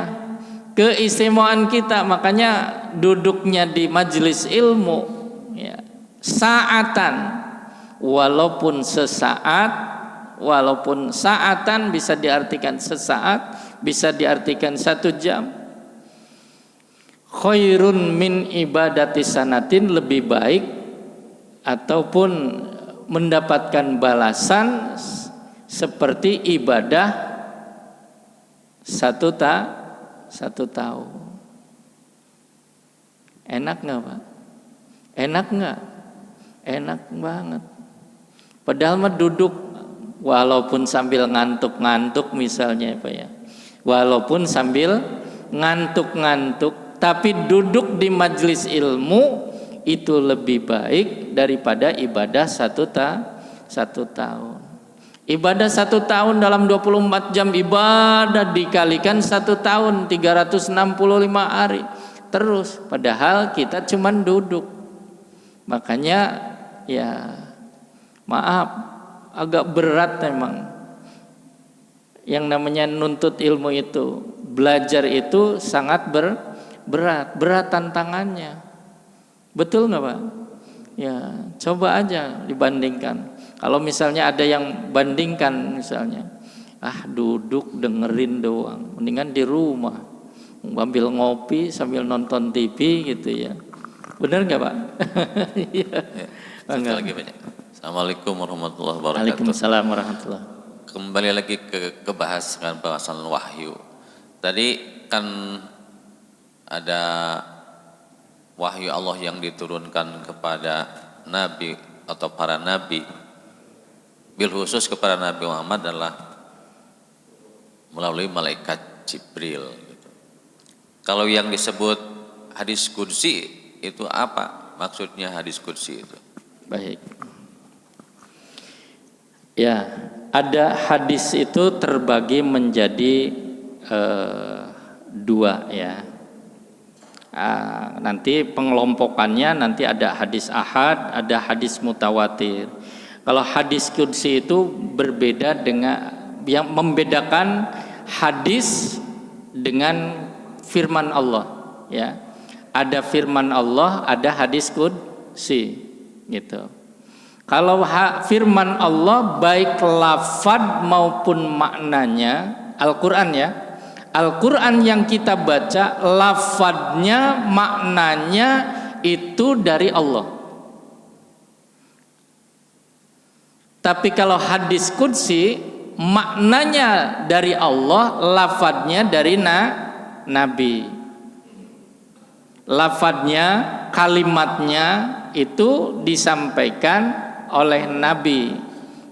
keistimewaan kita, makanya duduknya di majelis ilmu ya, saatan, walaupun sesaat, walaupun saatan bisa diartikan sesaat, bisa diartikan 1 jam. Khairun min ibadati sanatin, lebih baik ataupun mendapatkan balasan seperti ibadah 1 tahun. Enak nggak Pak? Enak nggak? Enak banget. Padahal mah duduk walaupun sambil ngantuk-ngantuk misalnya Pak ya, walaupun sambil ngantuk-ngantuk, tapi duduk di majelis ilmu itu lebih baik daripada ibadah 1 tahun. Ibadah 1 tahun dalam 24 jam ibadah dikalikan 1 tahun 365 hari terus, padahal kita cuman duduk. Makanya ya maaf, agak berat memang yang namanya nuntut ilmu itu. Belajar itu sangat berat tantangannya. Betul nggak Pak? Ya coba aja dibandingkan. Kalau misalnya ada yang bandingkan misalnya, duduk dengerin doang, mendingan di rumah sambil ngopi sambil nonton TV gitu ya. Benar nggak Pak? Ya. Sekali lagi banyak. Assalamualaikum warahmatullahi wabarakatuh. Waalaikumsalam warahmatullahi. Kembali lagi ke bahasan wahyu. Tadi kan ada wahyu Allah yang diturunkan kepada nabi atau para nabi. Bil khusus kepada Nabi Muhammad adalah melalui malaikat Jibril. Kalau yang disebut hadis qudsi itu apa maksudnya hadis qudsi itu? Baik. Ya, ada hadis itu terbagi menjadi 2 ya. Nanti pengelompokannya nanti ada hadis ahad, ada hadis mutawatir. Kalau hadis qudsi itu berbeda dengan yang membedakan hadis dengan firman Allah ya. Ada firman Allah, ada hadis qudsi gitu. Kalau firman Allah baik lafaz maupun maknanya, Al-Qur'an ya. Al-Qur'an yang kita baca lafadznya, maknanya itu dari Allah. Tapi kalau hadis qudsi maknanya dari Allah, lafadznya dari Nabi. Lafadznya, kalimatnya itu disampaikan oleh Nabi,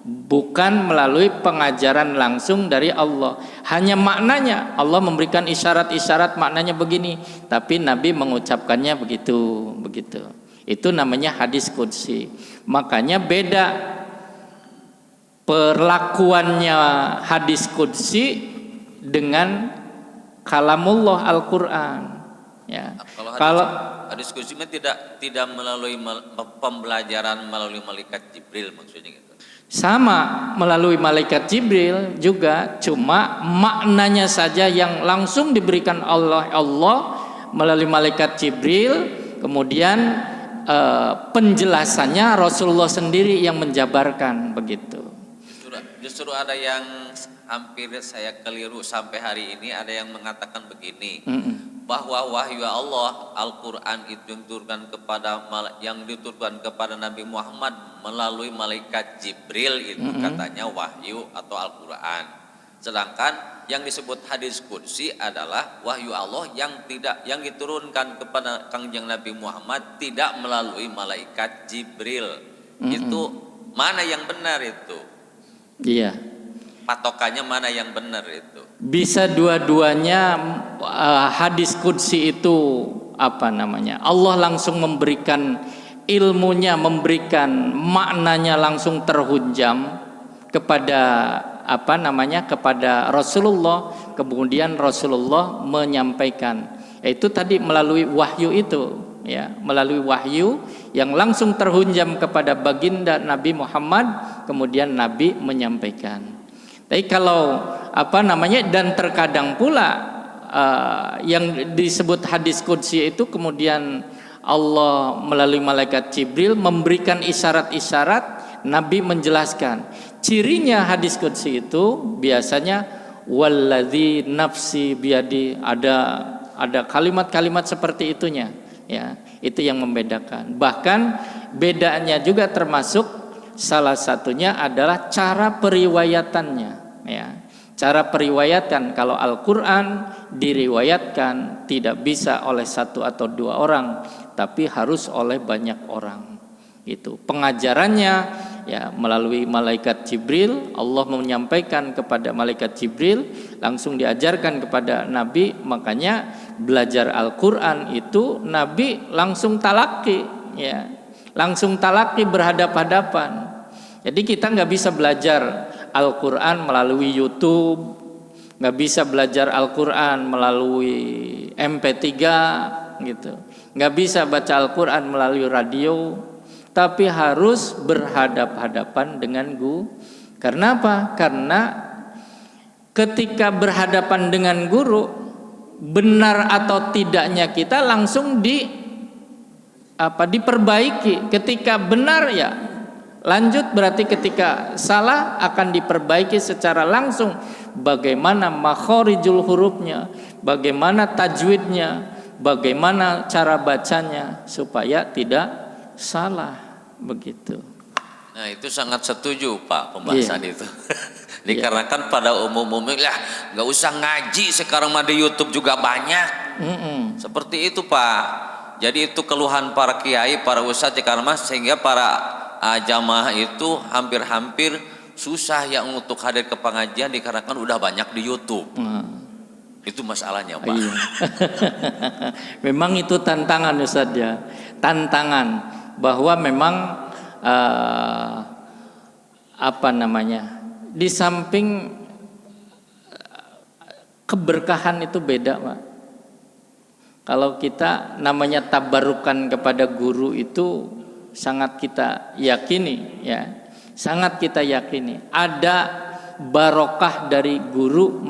bukan melalui pengajaran langsung dari Allah. Hanya maknanya, Allah memberikan isyarat-isyarat maknanya begini, tapi Nabi mengucapkannya begitu. Itu namanya hadis qudsi. Makanya beda perlakuannya hadis qudsi dengan kalamullah Al-Qur'an ya. Kalau hadis qudsi tidak melalui pembelajaran melalui malaikat Jibril maksudnya gitu. Sama melalui malaikat Jibril juga, cuma maknanya saja yang langsung diberikan Allah melalui malaikat Jibril kemudian penjelasannya Rasulullah sendiri yang menjabarkan begitu. Justru ada yang hampir saya keliru sampai hari ini, ada yang mengatakan begini, bahwa wahyu Allah Al-Quran itu yang diturunkan kepada Nabi Muhammad melalui malaikat Jibril itu katanya wahyu atau Al-Quran. Sedangkan yang disebut hadis qudsi adalah wahyu Allah yang diturunkan kepada Kangjeng Nabi Muhammad tidak melalui malaikat Jibril. Itu mana yang benar itu? Iya. Patokannya mana yang benar itu? Bisa dua-duanya. Hadis qudsi itu apa namanya? Allah langsung memberikan ilmunya, memberikan maknanya langsung terhunjam kepada apa namanya, kepada Rasulullah, kemudian Rasulullah menyampaikan, yaitu tadi melalui wahyu itu, ya, melalui wahyu yang langsung terhunjam kepada baginda Nabi Muhammad, kemudian Nabi menyampaikan. Tapi kalau apa namanya, dan terkadang pula yang disebut hadis qudsi itu kemudian Allah melalui malaikat Jibril memberikan isyarat-isyarat, Nabi menjelaskan. Cirinya hadis qudsi itu biasanya walladzi nafsi biadi, ada kalimat-kalimat seperti itunya, ya. Itu yang membedakan. Bahkan bedanya juga termasuk salah satunya adalah cara periwayatannya, ya. Cara periwayatan, kalau Al-Quran diriwayatkan tidak bisa oleh satu atau dua orang, tapi harus oleh banyak orang. Itu pengajarannya, ya, melalui malaikat Jibril. Allah menyampaikan kepada malaikat Jibril, langsung diajarkan kepada Nabi. Makanya belajar Al-Quran itu Nabi langsung talaki, ya, langsung talaki berhadap-hadapan. Jadi kita nggak bisa belajar Al-Quran melalui YouTube, nggak bisa belajar Al-Quran melalui MP3 gitu, nggak bisa baca Al-Quran melalui radio, tapi harus berhadap-hadapan dengan guru. Karena apa? Karena ketika berhadapan dengan guru, benar atau tidaknya kita langsung diperbaiki. Ketika benar, ya lanjut, berarti ketika salah akan diperbaiki secara langsung. Bagaimana makhorijul hurufnya, bagaimana tajwidnya, bagaimana cara bacanya supaya tidak salah, begitu. Nah, itu sangat setuju Pak pembahasan itu. Dikarenakan pada umumnya lah nggak usah ngaji sekarang mah di YouTube juga banyak. Seperti itu Pak. Jadi itu keluhan para kiai, para ustadz karena sehingga para jamaah itu hampir-hampir susah yang untuk hadir ke pengajian dikarenakan udah banyak di YouTube. Itu masalahnya Pak. Iya. Memang itu tantangan Ustaz, ya, tantangan bahwa memang apa namanya, di samping keberkahan itu beda Pak. Kalau kita namanya tabarukan kepada guru itu sangat kita yakini, ya, sangat kita yakini ada barokah dari guru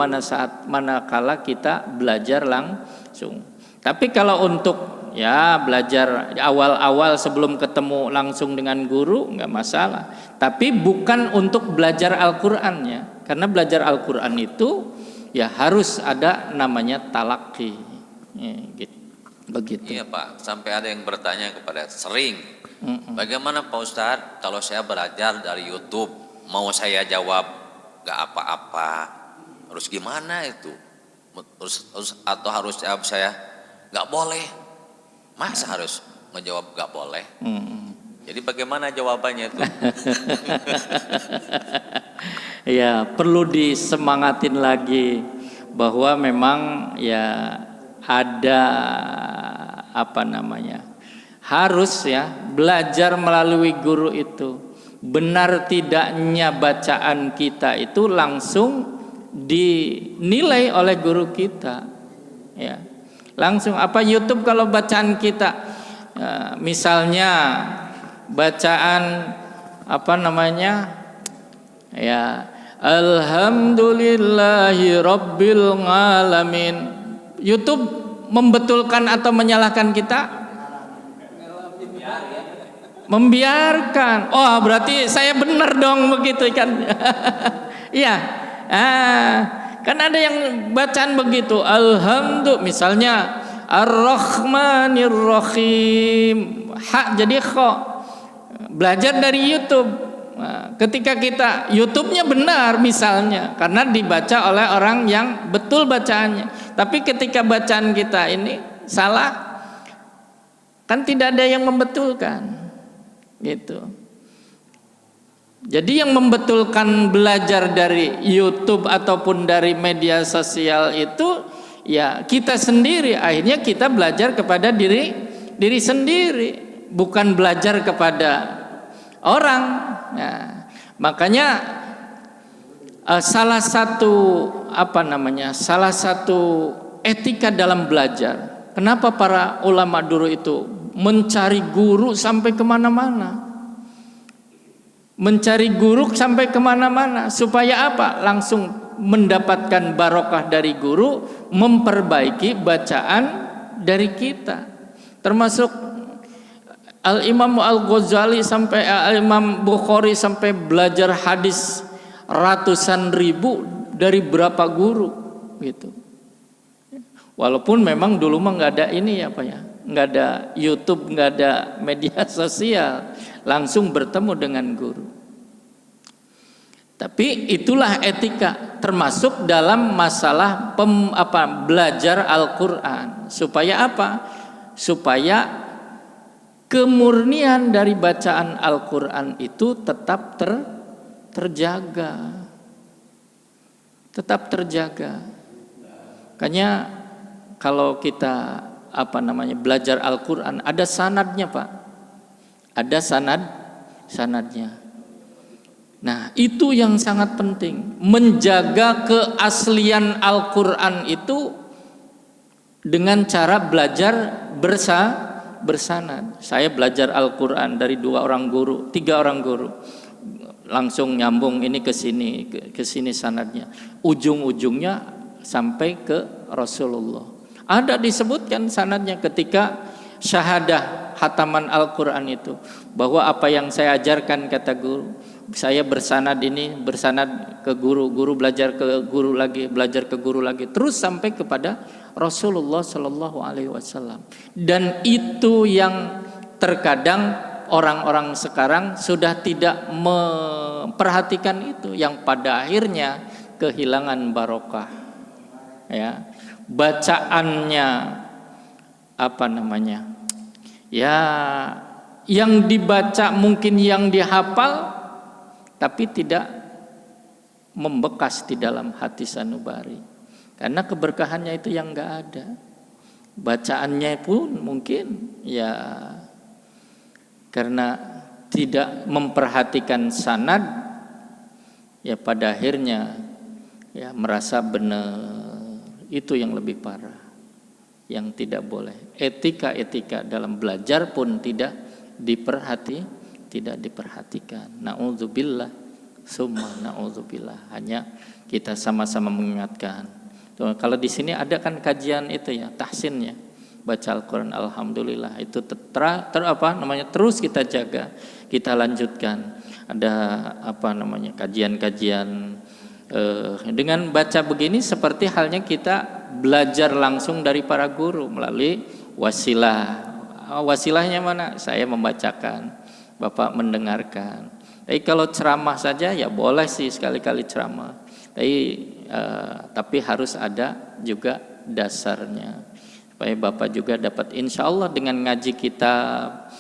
manakala kita belajar langsung. Tapi kalau untuk, ya, belajar awal-awal sebelum ketemu langsung dengan guru nggak masalah. Tapi bukan untuk belajar Al-Qur'annya, karena belajar Al-Qur'an itu ya harus ada namanya talaki, ya, gitu. Begitu. Iya Pak, sampai ada yang bertanya kepada sering, bagaimana Pak Ustadz kalau saya belajar dari YouTube, mau saya jawab gak apa-apa, harus gimana itu? Atau harus jawab saya gak boleh? Masa harus menjawab gak boleh? Jadi bagaimana jawabannya itu? Ya, perlu disemangatin lagi bahwa memang ya ada apa namanya, harus, ya, belajar melalui guru itu. Benar tidaknya bacaan kita itu langsung dinilai oleh guru kita, ya. Langsung apa YouTube kalau bacaan kita, misalnya bacaan apa namanya, ya, alhamdulillahi rabbil alamin, YouTube membetulkan atau menyalahkan kita? Membiarkan. Oh, berarti saya benar dong begitu kan. Iya. Kan ada yang bacaan begitu. Alhamdulillah misalnya Ar-Rahmanir Rahim. Ha jadi kha. Belajar dari YouTube. Nah, ketika kita YouTube-nya benar misalnya karena dibaca oleh orang yang betul bacaannya. Tapi ketika bacaan kita ini salah, kan tidak ada yang membetulkan. Gitu. Jadi yang membetulkan belajar dari YouTube ataupun dari media sosial itu ya kita sendiri. Akhirnya kita belajar kepada diri sendiri, bukan belajar kepada orang. Nah, makanya salah satu salah satu etika dalam belajar. Kenapa para ulama dulu itu mencari guru sampai kemana-mana, mencari guru sampai kemana-mana supaya apa? Langsung mendapatkan barokah dari guru, memperbaiki bacaan dari kita. Termasuk Al-Imam Al-Ghazali sampai Al-Imam Bukhari sampai belajar hadis ratusan ribu dari berapa guru gitu. Walaupun memang dulu mah nggak ada ini ya Pak ya, nggak ada YouTube, nggak ada media sosial, langsung bertemu dengan guru. Tapi itulah etika, termasuk dalam masalah belajar Al-Quran. Supaya apa? Supaya kemurnian dari bacaan Al-Quran itu tetap terjaga, tetap terjaga. Makanya kalau kita belajar Al-Quran ada sanadnya Pak, ada sanadnya. Nah itu yang sangat penting, menjaga keaslian Al-Quran itu dengan cara belajar bersanad. Saya belajar Al-Quran dari 2 orang guru, 3 orang guru, langsung nyambung ini ke sini sanadnya, ujung-ujungnya sampai ke Rasulullah. Ada disebutkan sanadnya ketika syahadah khataman Al-Quran itu, bahwa apa yang saya ajarkan kata guru, saya bersanad ke guru, guru belajar ke guru lagi, belajar ke guru lagi, terus sampai kepada Rasulullah Shallallahu Alaihi Wasallam. Dan itu yang terkadang orang-orang sekarang sudah tidak memperhatikan itu, yang pada akhirnya kehilangan barokah. Ya, bacaannya ya yang dibaca mungkin yang dihafal, tapi tidak membekas di dalam hati sanubari, karena keberkahannya itu yang nggak ada. Bacaannya pun mungkin ya karena tidak memperhatikan sanad, ya pada akhirnya ya merasa benar. Itu yang lebih parah, yang tidak boleh. Etika-etika dalam belajar pun tidak diperhatikan. Na'udzubillah, summa na'udzubillah. Hanya kita sama-sama mengingatkan. Tuh, kalau di sini ada kan kajian itu ya, tahsinnya, baca Al-Quran, alhamdulillah itu terus kita jaga, kita lanjutkan. Ada kajian-kajian. Dengan baca begini seperti halnya kita belajar langsung dari para guru melalui wasilah. Wasilahnya mana? Saya membacakan, Bapak mendengarkan. Tapi kalau ceramah saja ya boleh sih sekali-kali ceramah. Tapi harus ada juga dasarnya. Supaya Bapak juga dapat, insya Allah dengan ngaji kitab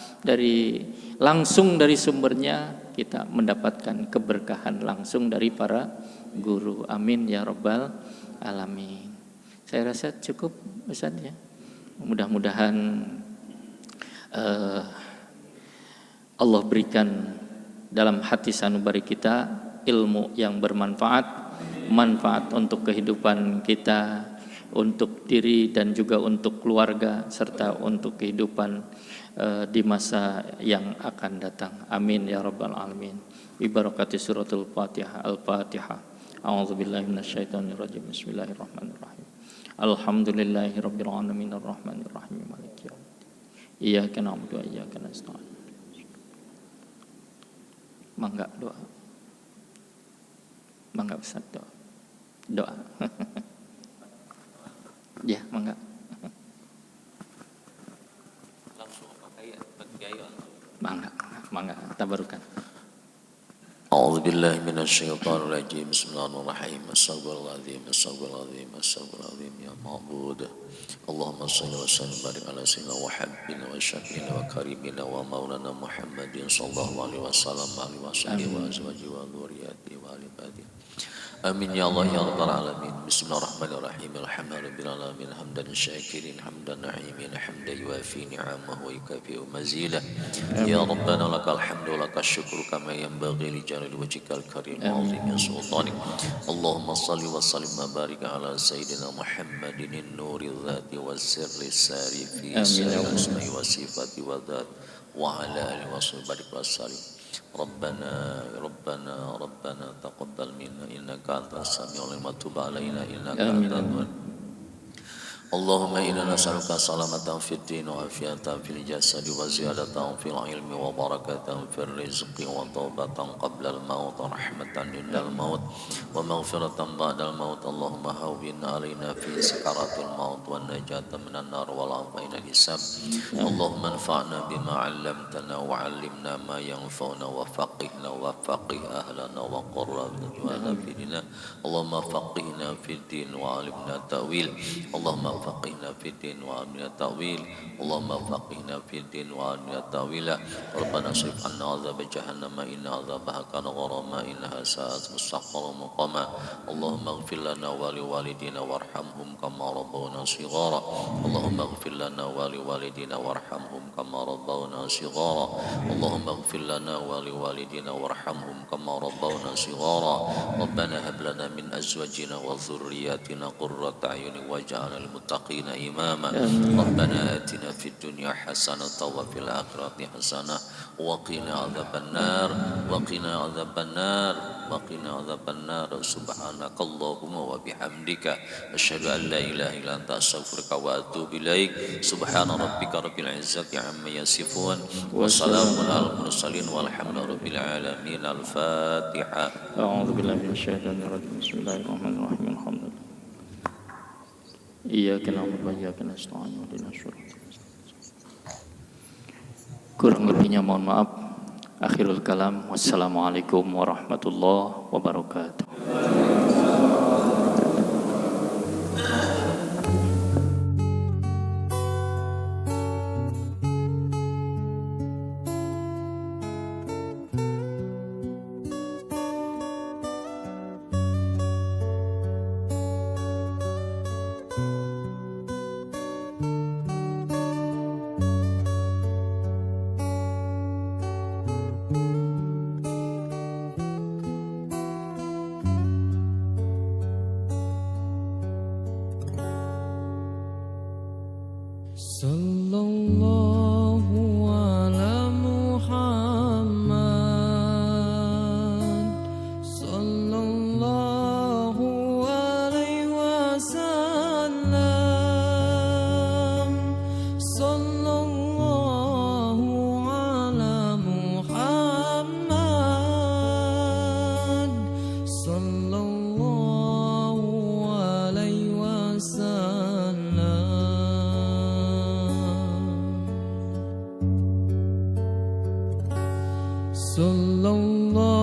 langsung dari sumbernya, kita mendapatkan keberkahan langsung dari para guru. Amin ya rabbal alamin. Saya rasa cukup Ustaz ya. Mudah-mudahan Allah berikan dalam hati sanubari kita ilmu yang bermanfaat, manfaat untuk kehidupan kita, untuk diri dan juga untuk keluarga, serta untuk kehidupan di masa yang akan datang. Amin ya rabbal alamin. Bi barakati suratul Fatihah. Al-Fatihah. A'udzubillahi minasyaitonirrajim. Bismillahirrahmanirrahim. Alhamdulillahirabbil alamin arrahmanirrahim maliki yaumiddin. Iyyaka na'budu wa iyyaka nasta'in. Mangga doa. Mangga Ustaz doa. Doa. Ya, mangga. Langsung pakai Kiai langsung. Mangga tabarukan. أعوذ بالله من الشيطان الرجيم بسم الله الرحمن الرحيم استغفر العظيم يا معبود اللهم صل وسلم وبارك على سيدنا وحبيبنا وشفيعنا وكريمنا ومولانا محمد صلى الله عليه وسلم وعلى وصحبه وأزواجه وذريته وآل بيته آمين يا الله يا رب العالمين بسم الله الرحمن الرحيم الحمد لله رب العالمين حمدا شاكرين حمدا نعيمين حمدا يوافي نعمه ويكافئ مزيدا يا ربنا لك الحمد ولك الشكر كما ينبغي لجلال وجهك الكريم وعظيم سلطانك اللهم صل وسلم وبارك على سيدنا محمد النور الذات والسر الساري في سائر الاسماء والصفات والذات وعلى اله وصحبه وبارك وسلم ربنا تقبل منا إنك أنت السميع العليم وتب علينا إنك أنت التواب اللهم إنا نسألك سلامة في الدين وعافية في الجسد وزيادة في العلم وبركة في الرزق وتوبة قبل الموت ورحمة عند الموت ومغفرة بعد الموت اللهم هون علينا في سكرات الموت والنجاة من النار والعفو عند الحساب اللهم انفعنا بما علمتنا وعلمنا ما ينفعنا وفقهنا وفقه أهلنا وقرب أجوانا في ديننا اللهم فقهنا في الدين وعلمنا التأويل اللهم فقهنا في الدين وعلمنا التأويل اللهم فقهنا في الدين وعلمنا التأويل ربنا اصرف عنا عذاب جهنم إن عذابها كان غراما إنها ساءت مستقرا مقاما اللهم اغفر لنا ولوالدينا وارحمهم كما ربونا صغارا اللهم اغفر لنا ولوالدينا وارحمهم كما ربونا صغارا اللهم اغفر لنا ولوالدينا وارحمهم كما ربونا صغارا ربنا هب لنا من أزواجنا وذرياتنا قرة أعين واجعلنا للمتقين إماما ربنا آتنا في الدنيا حسنة وفي الآخرة حسنة وقنا عذاب النار سبحانك اللهم وبحمدك أشهد أن لا إله إلا أنت أستغفرك وأتوب إليك سبحان ربك رب العزة عما يصفون وسلام على المرسلين والحمد لله رب العالمين الفاتحة أعوذ بالله من الشيطان الرجيم بسم الله الرحمن الرحيم الحمد لله Iyyaka na'budu wa iyyaka nasta'in ihdinas siratal mustaqim. Kurang lebihnya mohon maaf. Akhirul kalam. Wassalamualaikum warahmatullahi wabarakatuh. Sallallahu ala Muhammad Sallallahu alaihi wasallam Sallallahu ala Muhammad Sallallahu alaihi wasallam Sallallahu